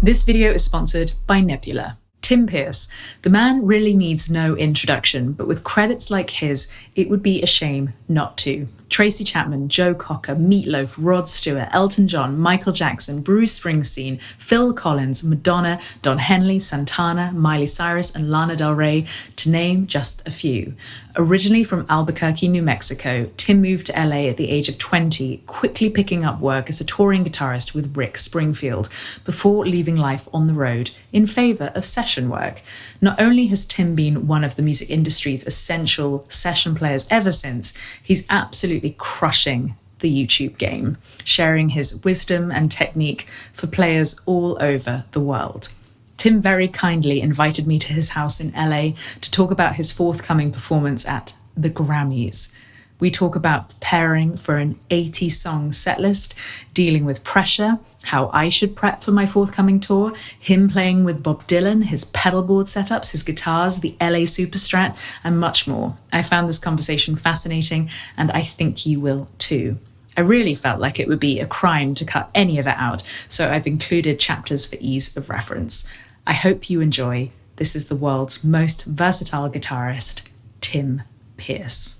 This video is sponsored by Nebula. Tim Pierce. The man really needs no introduction, but with credits like his, it would be a shame not to. Tracy Chapman, Joe Cocker, Meatloaf, Rod Stewart, Elton John, Michael Jackson, Bruce Springsteen, Phil Collins, Madonna, Don Henley, Santana, Miley Cyrus, and Lana Del Rey, to name just a few. Originally from Albuquerque, New Mexico, Tim moved to LA at the age of 20, quickly picking up work as a touring guitarist with Rick Springfield, before leaving life on the road in favor of session work. Not only has Tim been one of the music industry's essential session players ever since, he's absolutely crushing the YouTube game, sharing his wisdom and technique for players all over the world. Tim very kindly invited me to his house in LA to talk about his forthcoming performance at the Grammys. We talk about preparing for an 80-song setlist, dealing with pressure, how I should prep for my forthcoming tour, him playing with Bob Dylan, his pedalboard setups, his guitars, the LA Super Strat, and much more. I found this conversation fascinating, and I think you will too. I really felt like it would be a crime to cut any of it out, so I've included chapters for ease of reference. I hope you enjoy. This is the world's most versatile guitarist, Tim Pierce.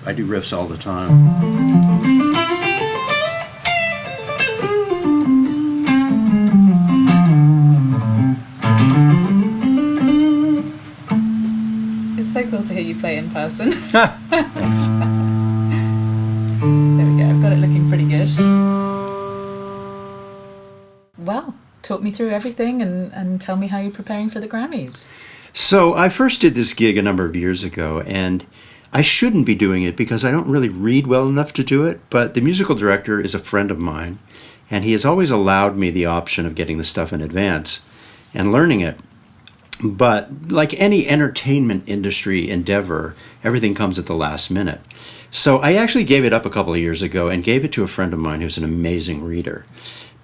I do riffs all the time. It's so cool to hear you play in person. Thanks. There we go, I've got it looking pretty good. Well, talk me through everything and tell me how you're preparing for the Grammys. So I first did this gig a number of years ago, and I shouldn't be doing it because I don't really read well enough to do it, but the musical director is a friend of mine, and he has always allowed me the option of getting the stuff in advance and learning it. But like any entertainment industry endeavor, everything comes at the last minute. So I actually gave it up a couple of years ago and gave it to a friend of mine who's an amazing reader.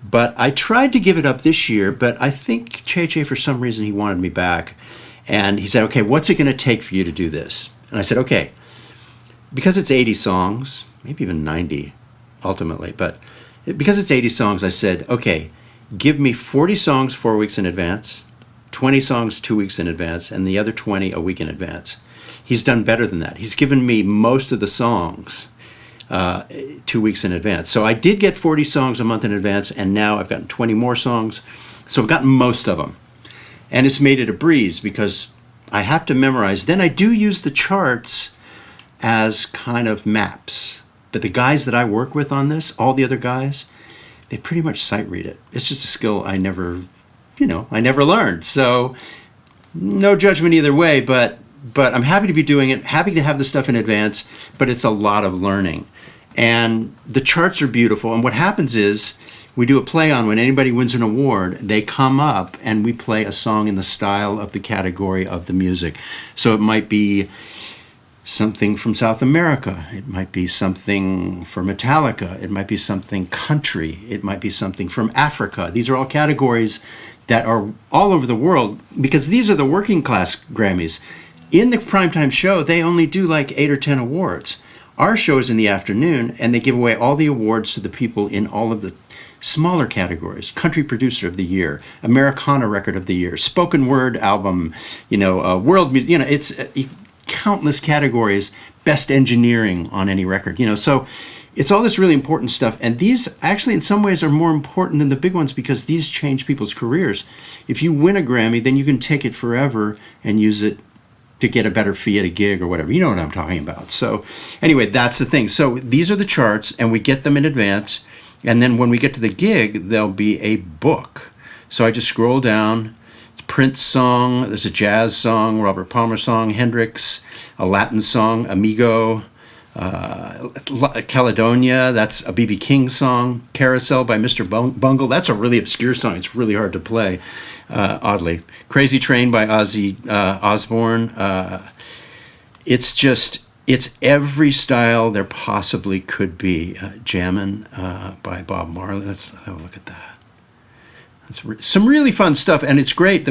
But I tried to give it up this year, but I think Che, for some reason, he wanted me back. And he said, okay, what's it going to take for you to do this? And I said, okay, because it's 80 songs, maybe even 90 ultimately, but because it's 80 songs, I said, okay, give me 40 songs 4 weeks in advance, 20 songs 2 weeks in advance, and the other 20 a week in advance. He's done better than that. He's given me most of the songs 2 weeks in advance. So I did get 40 songs a month in advance, and now I've gotten 20 more songs. So I've gotten most of them. And it's made it a breeze because I have to memorize. Then I do use the charts as kind of maps. But the guys that I work with on this, all the other guys, they pretty much sight read it. It's just a skill I never learned. So no judgment either way, but I'm happy to be doing it, happy to have the stuff in advance, but it's a lot of learning. And the charts are beautiful. And what happens is we do a play on when anybody wins an award, they come up and we play a song in the style of the category of the music. So it might be something from South America. It might be something for Metallica. It might be something country. It might be something from Africa. These are all categories that are all over the world because these are the working class Grammys. In the primetime show, they only do like 8 or 10 awards. Our show is in the afternoon, and they give away all the awards to the people in all of the smaller categories: Country Producer of the Year, Americana Record of the Year, Spoken Word Album, World Music, it's countless categories, Best Engineering on any record, so it's all this really important stuff. And these actually in some ways are more important than the big ones because these change people's careers. If you win a Grammy, then you can take it forever and use it to get a better fee at a gig or whatever. You know what I'm talking about. So anyway, that's the thing. So these are the charts, and we get them in advance. And then when we get to the gig, there'll be a book. So I just scroll down. Prince song, there's a jazz song, Robert Palmer song, Hendrix, a Latin song, Amigo, Caledonia, that's a B.B. King song, Carousel by Mr. Bungle, that's a really obscure song, it's really hard to play, oddly. Crazy Train by Ozzy Osbourne. It's every style there possibly could be. Jammin' by Bob Marley, let's have a look at that. Some really fun stuff, and it's great.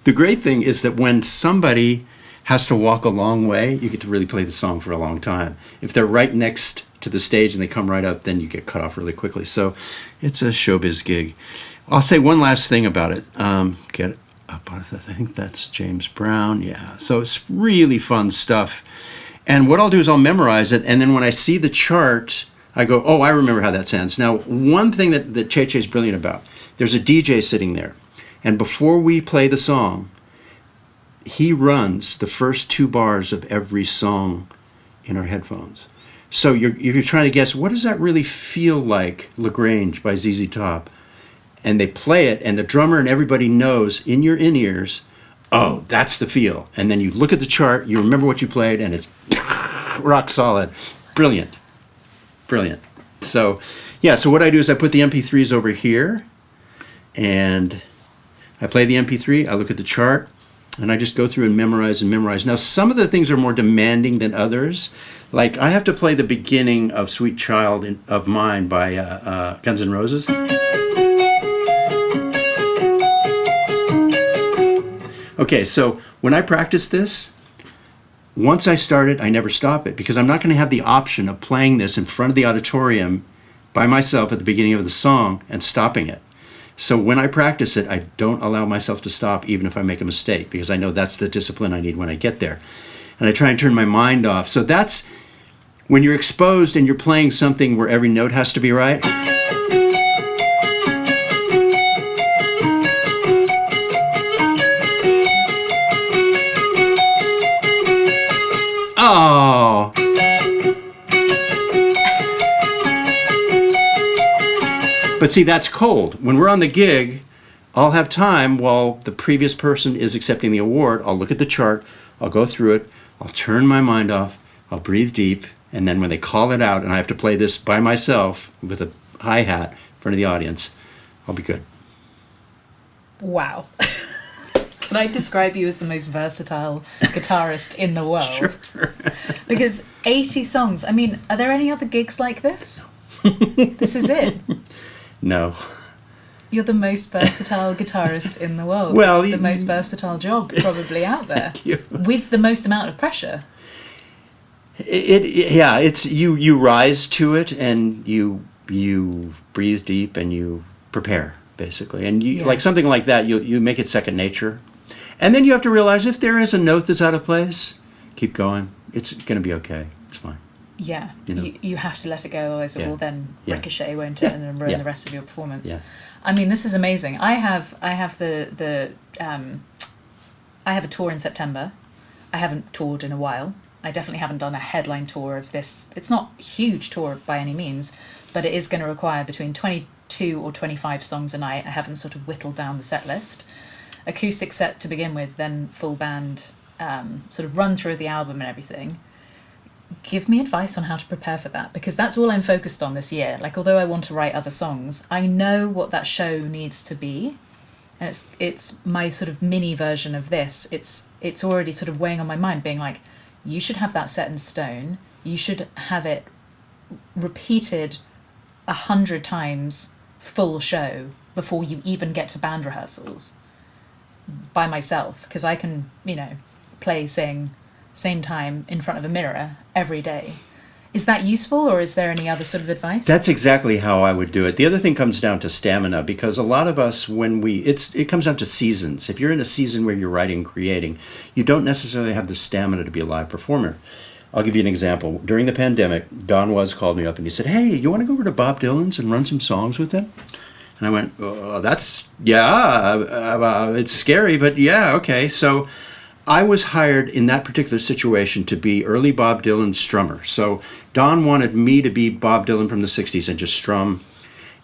The great thing is that when somebody has to walk a long way, you get to really play the song for a long time. If they're right next to the stage and they come right up, then you get cut off really quickly. So it's a showbiz gig. I'll say one last thing about it. Get it up. I think that's James Brown. Yeah. So it's really fun stuff. And what I'll do is I'll memorize it, and then when I see the chart, I go, oh, I remember how that sounds. Now, one thing that Che is brilliant about, there's a DJ sitting there, and before we play the song, he runs the first 2 bars of every song in our headphones. So you're trying to guess, what does that really feel like, LaGrange by ZZ Top? And they play it, and the drummer and everybody knows in your in-ears, oh, that's the feel. And then you look at the chart, you remember what you played, and it's rock solid. Brilliant. Brilliant. So, yeah, so what I do is I put the MP3s over here, and I play the MP3, I look at the chart, and I just go through and memorize and memorize. Now, some of the things are more demanding than others. Like, I have to play the beginning of Sweet Child of Mine by Guns N' Roses. Okay, so when I practice this, once I start it, I never stop it, because I'm not going to have the option of playing this in front of the auditorium by myself at the beginning of the song and stopping it. So when I practice it, I don't allow myself to stop even if I make a mistake, because I know that's the discipline I need when I get there. And I try and turn my mind off. So that's when you're exposed and you're playing something where every note has to be right. Oh. But see, that's cold. When we're on the gig, I'll have time while the previous person is accepting the award. I'll look at the chart, I'll go through it, I'll turn my mind off, I'll breathe deep, and then when they call it out and I have to play this by myself with a hi-hat in front of the audience, I'll be good. Wow. Can I describe you as the most versatile guitarist in the world? Sure. Because 80 songs, I mean, are there any other gigs like this? This is it. No. You're the most versatile guitarist in the world. Well, it's the most versatile job probably out there. Thank you. With the most amount of pressure. It's you rise to it, and you breathe deep and you prepare, basically. And you like something like that, you make it second nature. And then you have to realize if there is a note that's out of place, keep going. It's going to be okay. It's fine. Yeah, You know? you have to let it go, otherwise it will then ricochet, won't it, Yeah. and then ruin Yeah. the rest of your performance. Yeah. I mean, this is amazing. I have the I have a tour in September. I haven't toured in a while. I definitely haven't done a headline tour of this. It's not a huge tour by any means, but it is going to require between 22 or 25 songs a night. I haven't sort of whittled down the set list. Acoustic set to begin with, then full band, sort of run through the album and everything. Give me advice on how to prepare for that, because that's all I'm focused on this year. Like, although I want to write other songs, I know what that show needs to be, and it's my sort of mini version of this. It's already sort of weighing on my mind, being like, you should have that set in stone. You should have it repeated 100 times full show before you even get to band rehearsals by myself, because I can, play, sing, same time in front of a mirror every day. Is that useful, or is there any other sort of advice? That's exactly how I would do it. The other thing comes down to stamina, because a lot of us, it comes down to seasons. If you're in a season where you're writing, creating, you don't necessarily have the stamina to be a live performer. I'll give you an example. During the pandemic, Don Was called me up and he said, "Hey, you want to go over to Bob Dylan's and run some songs with him?" And I went, it's scary, but yeah, okay. So I was hired in that particular situation to be early Bob Dylan's strummer. So Don wanted me to be Bob Dylan from the 60s and just strum.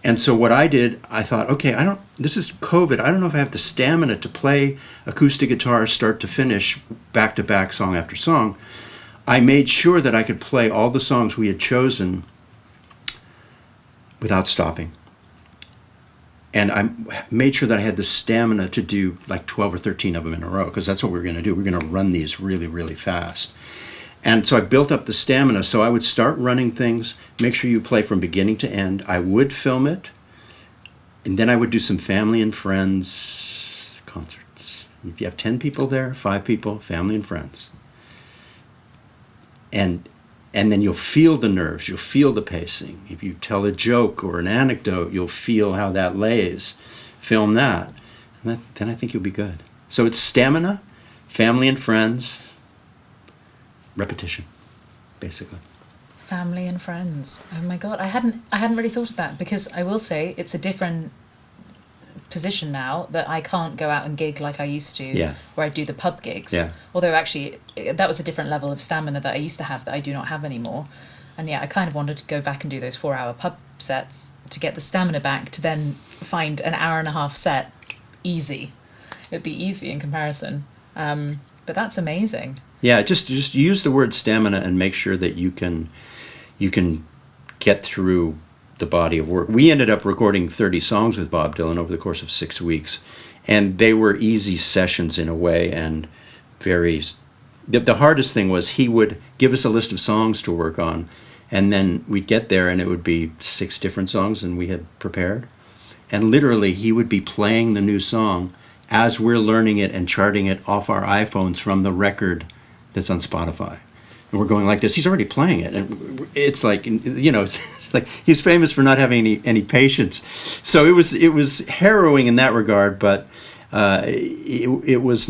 And so what I did, I thought, okay, this is COVID. I don't know if I have the stamina to play acoustic guitar start to finish, back to back, song after song. I made sure that I could play all the songs we had chosen without stopping. And I made sure that I had the stamina to do like 12 or 13 of them in a row, because that's what we're going to do. We're going to run these really, really fast. And so I built up the stamina. So I would start running things, make sure you play from beginning to end. I would film it. And then I would do some family and friends concerts. If you have 10 people there, 5 people, family and friends. And then you'll feel the nerves, you'll feel the pacing. If you tell a joke or an anecdote, you'll feel how that lays. film that. And then I think you'll be good. So it's stamina, family and friends, repetition, basically. Family and friends. Oh my God, I hadn't really thought of that, because I will say it's a different position now that I can't go out and gig like I used to, where I do the pub gigs. Yeah. Although actually that was a different level of stamina that I used to have that I do not have anymore. And I kind of wanted to go back and do those 4-hour pub sets to get the stamina back, to then find an hour and a half set easy. It'd be easy in comparison. But that's amazing. Yeah, just use the word stamina and make sure that you can get through the body of work. We ended up recording 30 songs with Bob Dylan over the course of 6 weeks, and they were easy sessions in a way, and the hardest thing was he would give us a list of songs to work on, and then we'd get there and it would be 6 different songs than we had prepared, and literally he would be playing the new song as we're learning it and charting it off our iPhones from the record that's on Spotify. And we're going like this. He's already playing it, and it's like, it's like he's famous for not having any patience. So it was harrowing in that regard, but it was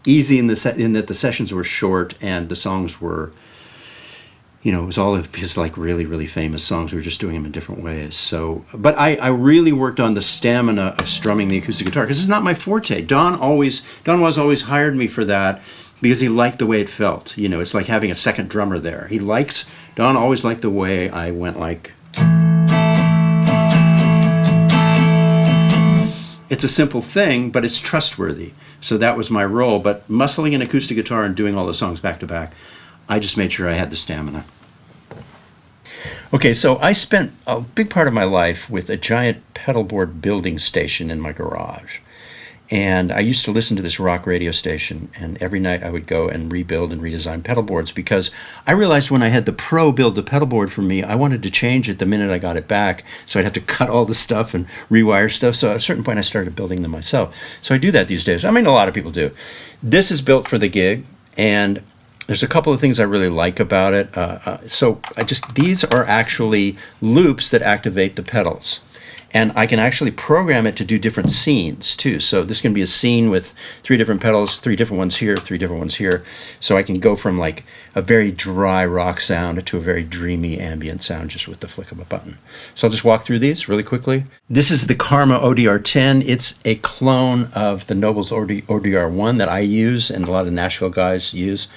easy in that the sessions were short and the songs were, it was all of his like really, really famous songs. We were just doing them in different ways. So, but I really worked on the stamina of strumming the acoustic guitar, because it's not my forte. Don was always hired me for that, because he liked the way it felt. It's like having a second drummer there. Don always liked the way I went like. It's a simple thing, but it's trustworthy. So that was my role. But muscling an acoustic guitar and doing all the songs back to back, I just made sure I had the stamina. Okay, so I spent a big part of my life with a giant pedalboard building station in my garage. And I used to listen to this rock radio station, and every night I would go and rebuild and redesign pedal boards, because I realized when I had the pro build the pedal board for me, I wanted to change it the minute I got it back, so I'd have to cut all the stuff and rewire stuff. So at a certain point I started building them myself. So I do that these days. I mean, a lot of people do. This is built for the gig, and there's a couple of things I really like about it. These are actually loops that activate the pedals. And I can actually program it to do different scenes too. So this can be a scene with 3 different pedals, 3 different ones here, 3 different ones here. So I can go from like a very dry rock sound to a very dreamy ambient sound just with the flick of a button. So I'll just walk through these really quickly. This is the Karma ODR10. It's a clone of the Noble's ODR1 that I use and a lot of Nashville guys use.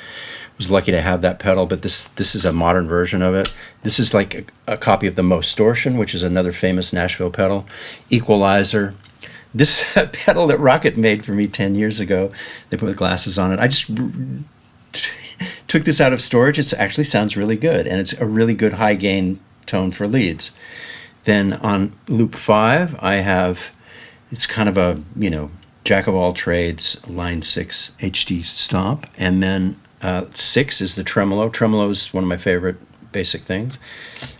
Was lucky to have that pedal, but this is a modern version of it. This is like a copy of the Mostortion, which is another famous Nashville pedal. Equalizer. This pedal that Rocket made for me 10 years ago, they put glasses on it. I just took this out of storage. It actually sounds really good, and it's a really good high gain tone for leads. Then on loop 5, it's kind of a, jack of all trades, line 6 HD stomp, and then 6 is the tremolo. Tremolo is one of my favorite basic things.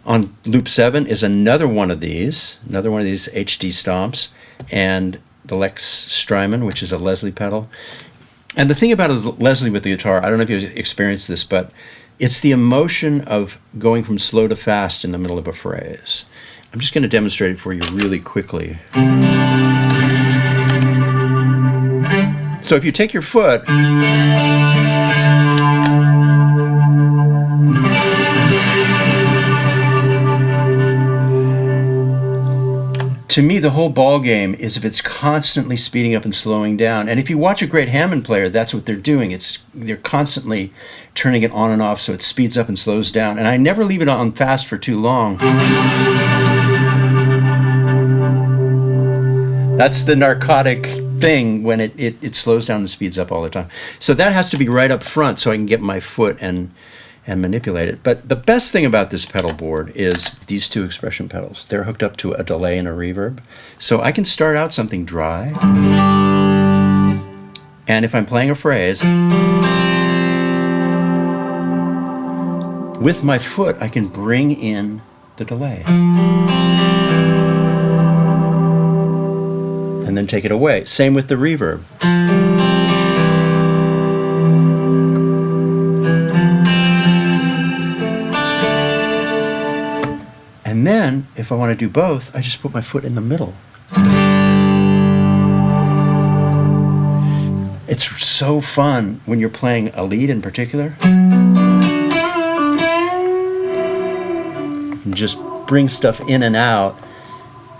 On loop 7 is another one of these HD stomps, and the Lex Strymon, which is a Leslie pedal. And the thing about a Leslie with the guitar, I don't know if you've experienced this, but it's the emotion of going from slow to fast in the middle of a phrase. I'm just going to demonstrate it for you really quickly. So if you take your foot, to me, the whole ball game is if it's constantly speeding up and slowing down. And if you watch a great Hammond player, that's what they're doing. They're constantly turning it on and off so it speeds up and slows down. And I never leave it on fast for too long. That's the narcotic thing when it slows down and speeds up all the time. So that has to be right up front so I can get my foot and manipulate it. But the best thing about this pedal board is these 2 expression pedals. They're hooked up to a delay and a reverb. So I can start out something dry, and if I'm playing a phrase, with my foot I can bring in the delay and then take it away. Same with the reverb. And then, if if I want to do both, I just put my foot in the middle. It's so fun when you're playing a lead in particular. You can just bring stuff in and out,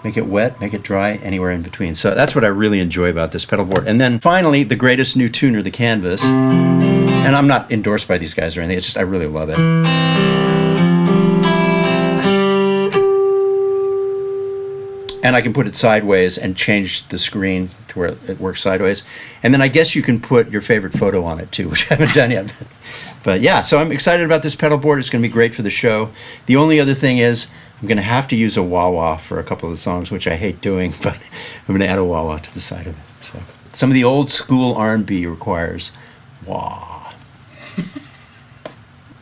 make it wet, make it dry, anywhere in between. So that's what I really enjoy about this pedal board. And then finally, the greatest new tuner, the Canvas. And I'm not endorsed by these guys or anything, it's just I really love it. And I can put it sideways and change the screen to where it works sideways. And then I guess you can put your favorite photo on it too, which I haven't done yet. But yeah, so I'm excited about this pedal board. It's going to be great for the show. The only other thing is I'm going to have to use a wah-wah for a couple of the songs, which I hate doing, but I'm going to add a wah-wah to the side of it. So some of the old school R&B requires wah.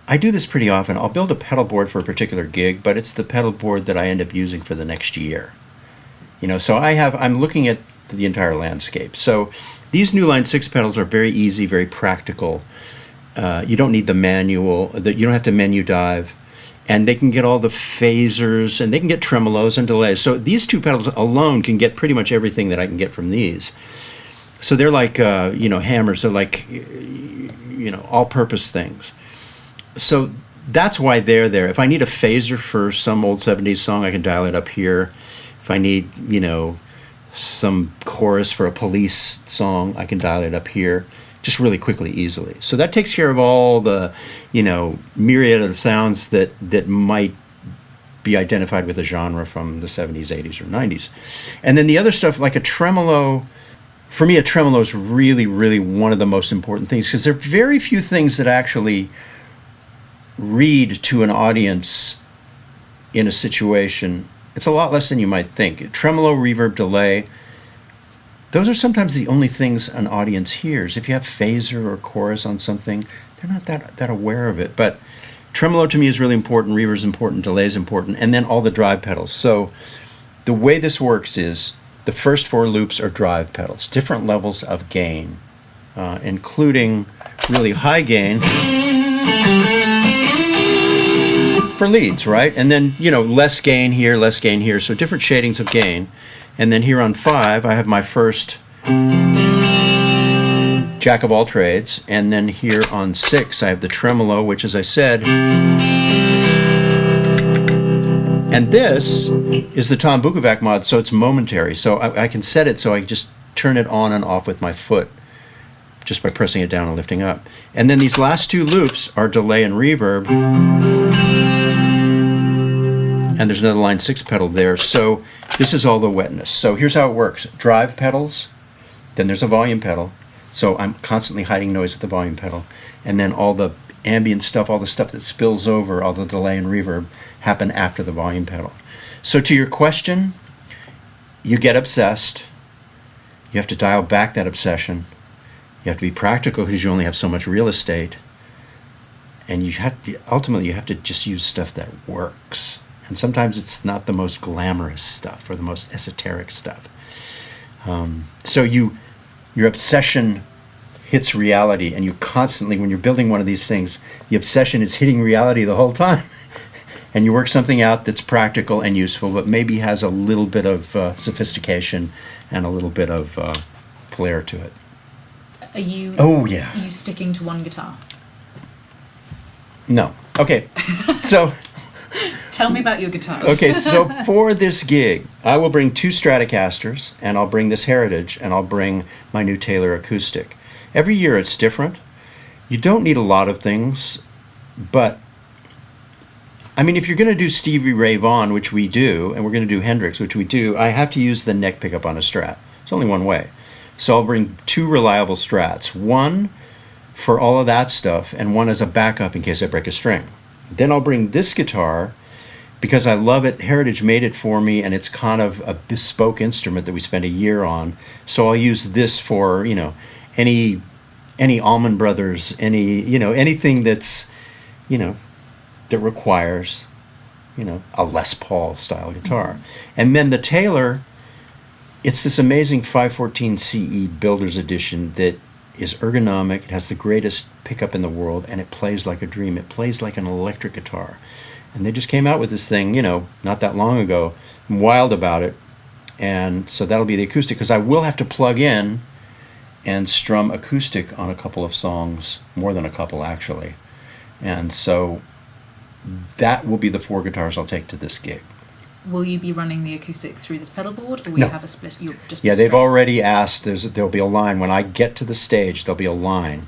I do this pretty often. I'll build a pedal board for a particular gig, but it's the pedal board that I end up using for the next year. You know, so I'm looking at the entire landscape. So these new Line 6 pedals are very easy, very practical. You don't need the manual, you don't have to menu dive, and they can get all the phasers, and they can get tremolos and delays. So these two pedals alone can get pretty much everything that I can get from these. So they're like, hammers. They're like, all-purpose things. So that's why they're there. If I need a phaser for some old 70s song, I can dial it up here. If I need, some chorus for a Police song, I can dial it up here just really quickly, easily. So that takes care of all the, myriad of sounds that might be identified with a genre from the 70s, 80s, or 90s. And then the other stuff, like a tremolo, for me, a tremolo is really, really one of the most important things, because there are very few things that actually read to an audience in a situation. It's a lot less than you might think. Tremolo, reverb, delay, those are sometimes the only things an audience hears. If you have phaser or chorus on something, they're not that aware of it. But tremolo to me is really important, reverb is important, delay is important, and then all the drive pedals. So the way this works is the first 4 loops are drive pedals, different levels of gain, including really high gain for leads, right? And then, less gain here, so different shadings of gain. And then here on 5, I have my first jack of all trades. And then here on 6, I have the tremolo, which, as I said, and this is the Tom Bukovac mod, so it's momentary. So I can set it so I just turn it on and off with my foot just by pressing it down and lifting up. And then these last 2 loops are delay and reverb. And there's another Line 6 pedal there. So this is all the wetness. So here's how it works. Drive pedals, then there's a volume pedal. So I'm constantly hiding noise with the volume pedal. And then all the ambient stuff, all the stuff that spills over, all the delay and reverb, happen after the volume pedal. So to your question, you get obsessed. You have to dial back that obsession. You have to be practical because you only have so much real estate. And ultimately you have to just use stuff that works. And sometimes it's not the most glamorous stuff or the most esoteric stuff. So your obsession hits reality, and you constantly, when you're building one of these things, the obsession is hitting reality the whole time. And you work something out that's practical and useful, but maybe has a little bit of sophistication and a little bit of flair to it. Are you? Oh yeah. Are you sticking to one guitar? No. Okay. So. Tell me about your guitars. Okay, so for this gig, I will bring 2 Stratocasters, and I'll bring this Heritage, and I'll bring my new Taylor acoustic. Every year it's different. You don't need a lot of things, but if you're going to do Stevie Ray Vaughan, which we do, and we're going to do Hendrix, which we do, I have to use the neck pickup on a Strat. It's only one way. So I'll bring 2 reliable Strats, one for all of that stuff, and one as a backup in case I break a string. Then I'll bring this guitar because I love it. Heritage made it for me, and it's kind of a bespoke instrument that we spent a year on. So I'll use this for, any Allman Brothers, anything that's, that requires, a Les Paul style guitar. And then the Taylor, it's this amazing 514 CE Builder's Edition that is ergonomic. It has the greatest pickup in the world, and it plays like a dream. It plays like an electric guitar. And they just came out with this thing, not that long ago. I'm wild about it. And so that'll be the acoustic, because I will have to plug in and strum acoustic on a couple of songs, more than a couple actually. And so that will be the 4 guitars I'll take to this gig. Will you be running the acoustic through this pedal board, or will No. you have a split? You'll just Yeah, be they've straight? already asked. There'll be a line. When I get to the stage, there'll be a line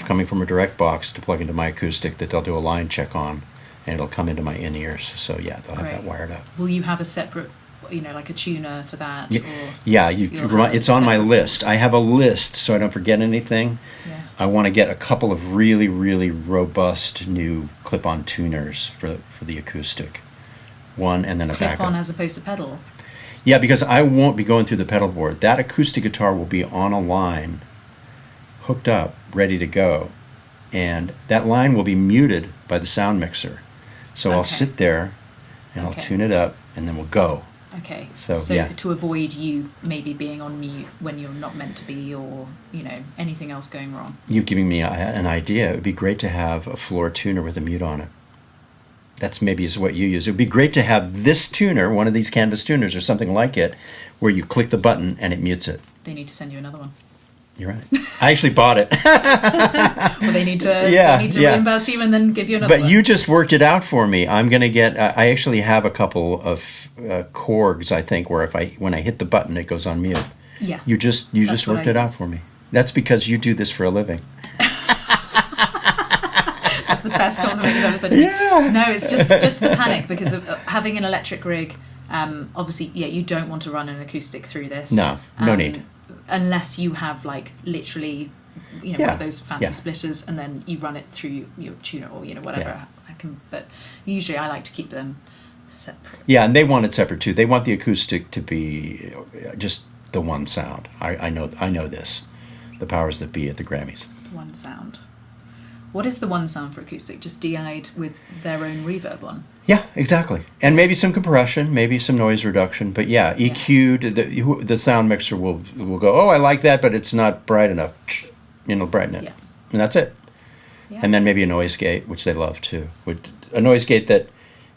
coming from a direct box to plug into my acoustic that they'll do a line check on, and it'll come into my in-ears. So yeah, they'll have that wired up. Will you have a separate, like a tuner for that? Yeah, or yeah you'll have it's on my separate- list. I have a list so I don't forget anything. Yeah. I want to get a couple of really, really robust new clip-on tuners for the acoustic. One and then a Clip backup. on as opposed to pedal. Yeah, because I won't be going through the pedal board. That acoustic guitar will be on a line, hooked up, ready to go. And that line will be muted by the sound mixer. So I'll Okay. sit there and I'll Okay. tune it up and then we'll go. Okay. So, yeah. to avoid you maybe being on mute when you're not meant to be, or anything else going wrong. You've given me an idea. It would be great to have a floor tuner with a mute on it. That's maybe is what you use. It would be great to have this tuner, one of these canvas tuners or something like it, where you click the button and it mutes it. They need to send you another one. You're right. I actually bought it. Or they need to, Yeah, reimburse you and then give you another But one. you just worked it out for me. I'm going to get, I actually have a couple of Korgs, I think, where when I hit the button, it goes on mute. Yeah. You just what worked I it out use. for me. That's because you do this for a living. That's the best compliment you've ever said to me. Yeah. No, it's just the panic because of having an electric rig. Obviously, you don't want to run an acoustic through this. No need. Unless you have literally, one Yeah, of those fancy yeah. splitters, and then you run it through your tuner or whatever. Yeah. But usually I like to keep them separate. Yeah, and they want it separate too. They want the acoustic to be just the one sound. I know this. The powers that be at the Grammys. One sound. What is the one sound for acoustic? Just DI'd with their own reverb on? Yeah, exactly. And maybe some compression, maybe some noise reduction. But yeah, EQ'd, the sound mixer will go, oh, I like that, but it's not bright enough. Brighten it. Yeah. And that's it. Yeah. And then maybe a noise gate, which they love too. A noise gate that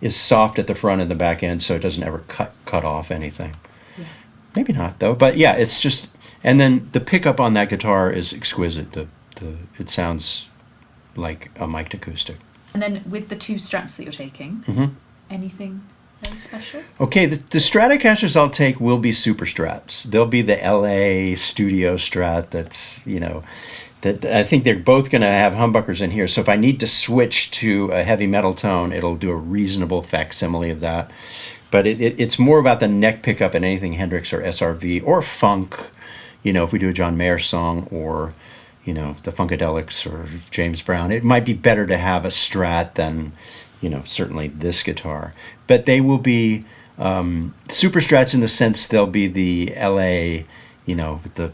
is soft at the front and the back end so it doesn't ever cut off anything. Yeah. Maybe not, though. But yeah, it's just... And then the pickup on that guitar is exquisite. It sounds like a mic'd acoustic. And then with the 2 strats that you're taking, Mm-hmm. anything very special? Okay, the Stratocasters I'll take will be Super Strats. They'll be the LA studio Strat that's, that I think they're both going to have humbuckers in here. So if I need to switch to a heavy metal tone, it'll do a reasonable facsimile of that. But it's more about the neck pickup than anything Hendrix or SRV or funk, if we do a John Mayer song or, the Funkadelics or James Brown. It might be better to have a Strat than, certainly this guitar. But they will be Super Strats in the sense they'll be the LA, with the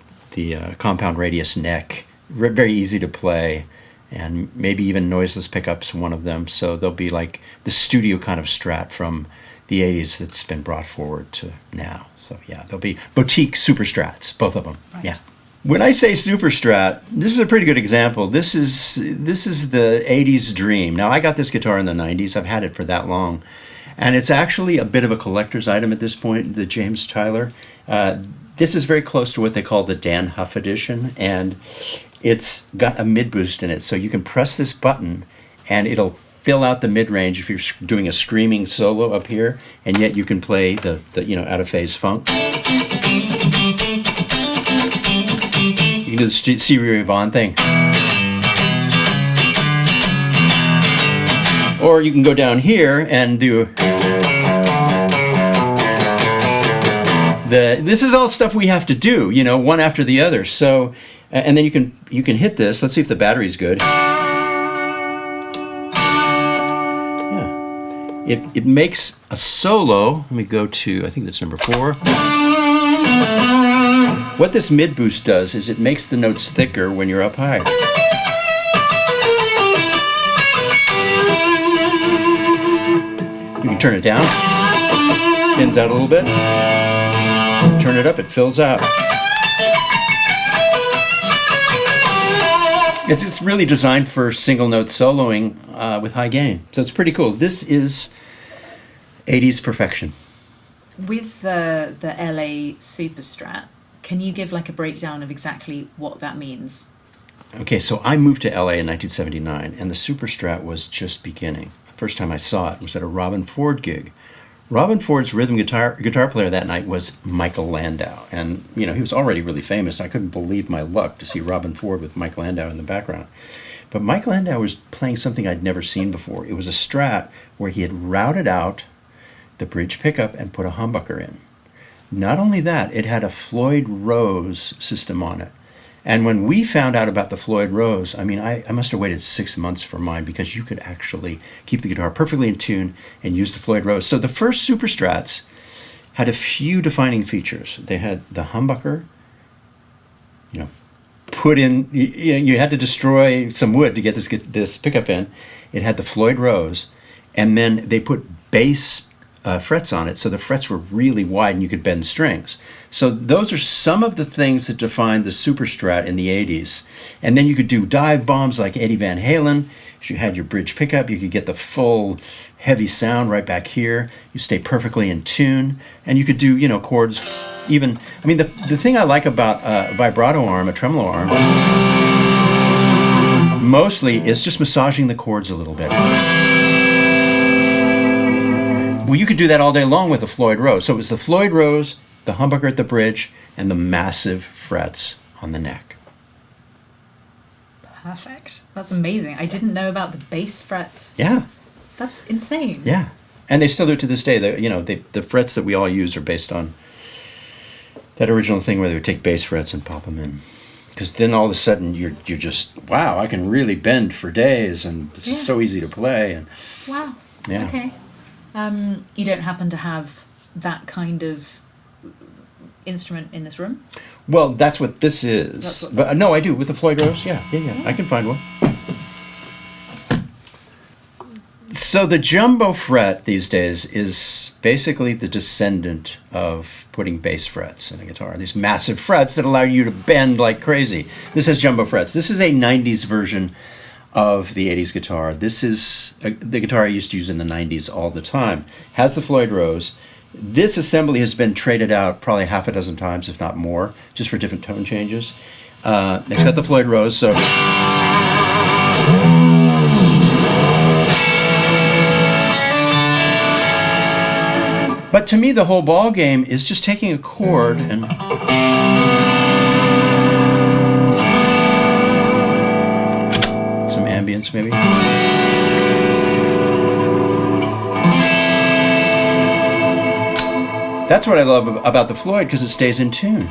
compound radius neck, very easy to play, and maybe even noiseless pickups, one of them. So they'll be like the studio kind of Strat from the 80s that's been brought forward to now. So yeah, they'll be boutique Super Strats, both of them. Right. Yeah. When I say Super Strat, this is a pretty good example. This is the 80s dream. Now, I got this guitar in the 90s. I've had it for that long. And it's actually a bit of a collector's item at this point, the James Tyler. This is very close to what they call the Dan Huff edition. And it's got a mid-boost in it. So you can press this button and it'll fill out the mid-range if you're doing a screaming solo up here. And yet you can play the out-of-phase funk. You can do the Stevie Ray Vaughan thing. Or you can go down here and do... This is all stuff we have to do, one after the other. So, and then you can hit this. Let's see if the battery's good. Yeah. It makes a solo. Let me go to, I think that's number 4. What this mid boost does is it makes the notes thicker when you're up high. You can turn it down, thins out a little bit. Turn it up, it fills out. It's really designed for single note soloing with high gain. So it's pretty cool. This is 80s perfection. With the LA Super Strat, can you give like a breakdown of exactly what that means? Okay, so I moved to LA in 1979, and the Super Strat was just beginning. The first time I saw it was at a Robin Ford gig. Robin Ford's rhythm guitar player that night was Michael Landau. And, he was already really famous. I couldn't believe my luck to see Robin Ford with Mike Landau in the background. But Mike Landau was playing something I'd never seen before. It was a Strat where he had routed out the bridge pickup and put a humbucker in. Not only that, it had a Floyd Rose system on it. And when we found out about the Floyd Rose, I must have waited 6 months for mine, because you could actually keep the guitar perfectly in tune and use the Floyd Rose. So the first Super Strats had a few defining features. They had the humbucker, put in, you had to destroy some wood to get this pickup in. It had the Floyd Rose, and then they put bass frets on it, so the frets were really wide and you could bend strings. So those are some of the things that defined the Super Strat in the 80s. And then you could do dive bombs like Eddie Van Halen. You had your bridge pickup, you could get the full heavy sound right back here. You stay perfectly in tune, and you could do, chords even. The thing I like about a vibrato arm, a tremolo arm, mostly is just massaging the chords a little bit. Well, you could do that all day long with the Floyd Rose. So it was the Floyd Rose, the humbucker at the bridge, and the massive frets on the neck. Perfect. That's amazing. I didn't know about the bass frets. Yeah. That's insane. Yeah. And they still do to this day. The frets that we all use are based on that original thing where they would take bass frets and pop them in. Because then all of a sudden you're just, wow, I can really bend for days, and this is so easy to play. And wow. Yeah. Okay. You don't happen to have that kind of instrument in this room? Well, that's what this is. But no, I do with the Floyd Rose. Yeah. I can find one. So the jumbo fret these days is basically the descendant of putting bass frets in a guitar. These massive frets that allow you to bend like crazy. This has jumbo frets. This is a 90s version of the 80s guitar. This is the guitar I used to use in the 90s all the time. Has the Floyd Rose. This assembly has been traded out probably half a dozen times, if not more, just for different tone changes. It's got the Floyd Rose, so... But to me, the whole ball game is just taking a chord and... some ambience, maybe. That's what I love about the Floyd, because it stays in tune.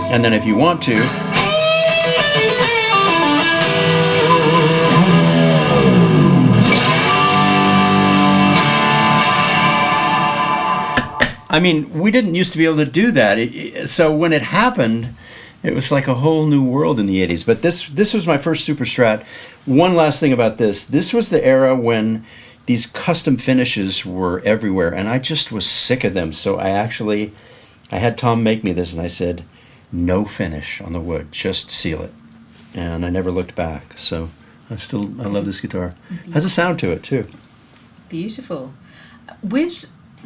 And then if you want to, we didn't used to be able to do that. So when it happened, it was like a whole new world in the 80s. But this was my first Super Strat. One last thing about this. This was the era when these custom finishes were everywhere, and I just was sick of them. So I had Tom make me this, and I said, no finish on the wood, just seal it. And I never looked back. So I love this guitar. Has a sound to it too. Beautiful. With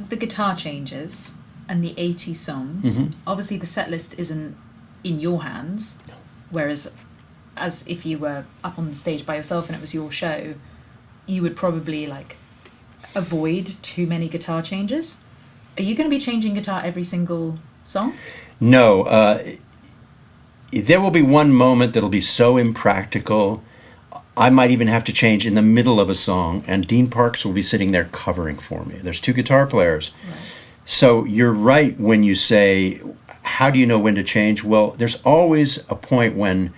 the guitar changes and the 80 songs, obviously the set list isn't in your hands, whereas as if you were up on the stage by yourself and it was your show, you would probably avoid too many guitar changes. Are you going to be changing guitar every single song? No. There will be one moment that'll be so impractical, I might even have to change in the middle of a song, and Dean Parks will be sitting there covering for me. There's two guitar players. Right. So you're right when you say, how do you know when to change? Well, there's always a point when,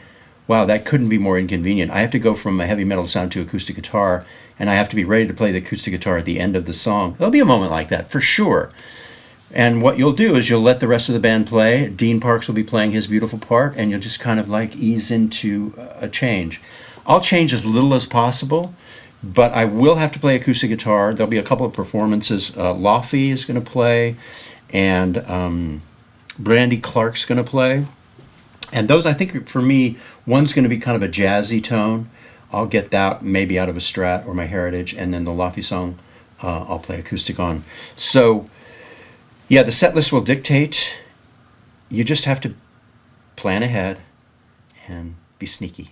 wow, that couldn't be more inconvenient. I have to go from a heavy metal sound to acoustic guitar, and I have to be ready to play the acoustic guitar at the end of the song. There'll be a moment like that, for sure. And what you'll do is you'll let the rest of the band play. Dean Parks will be playing his beautiful part, and you'll just kind of ease into a change. I'll change as little as possible, but I will have to play acoustic guitar. There'll be a couple of performances. Laffy is going to play, and Brandy Clark's going to play. And those, I think, for me, one's going to be kind of a jazzy tone. I'll get that maybe out of a Strat or my Heritage, and then the Laffy song I'll play acoustic on. So, yeah, the set list will dictate. You just have to plan ahead and be sneaky.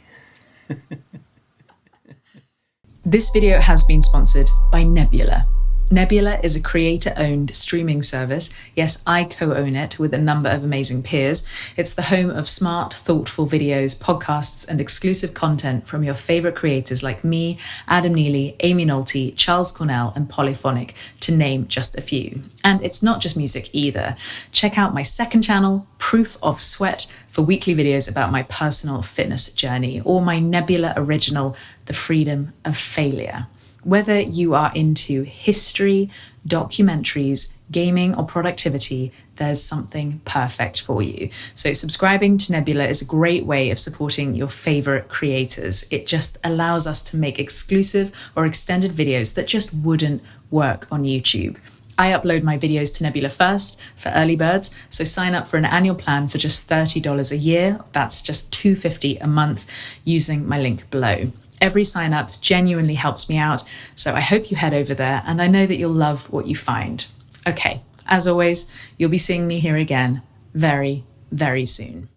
This video has been sponsored by Nebula. Nebula is a creator-owned streaming service. Yes, I co-own it with a number of amazing peers. It's the home of smart, thoughtful videos, podcasts, and exclusive content from your favorite creators like me, Adam Neely, Amy Nolte, Charles Cornell, and Polyphonic, to name just a few. And it's not just music either. Check out my second channel, Proof of Sweat, for weekly videos about my personal fitness journey, or my Nebula original, The Freedom of Failure. Whether you are into history, documentaries, gaming, or productivity, there's something perfect for you. So subscribing to Nebula is a great way of supporting your favorite creators. It just allows us to make exclusive or extended videos that just wouldn't work on YouTube. I upload my videos to Nebula first for early birds, so sign up for an annual plan for just $30 a year. That's just $250 a month using my link below. Every sign up genuinely helps me out, so I hope you head over there, and I know that you'll love what you find. Okay, as always, you'll be seeing me here again very, very soon.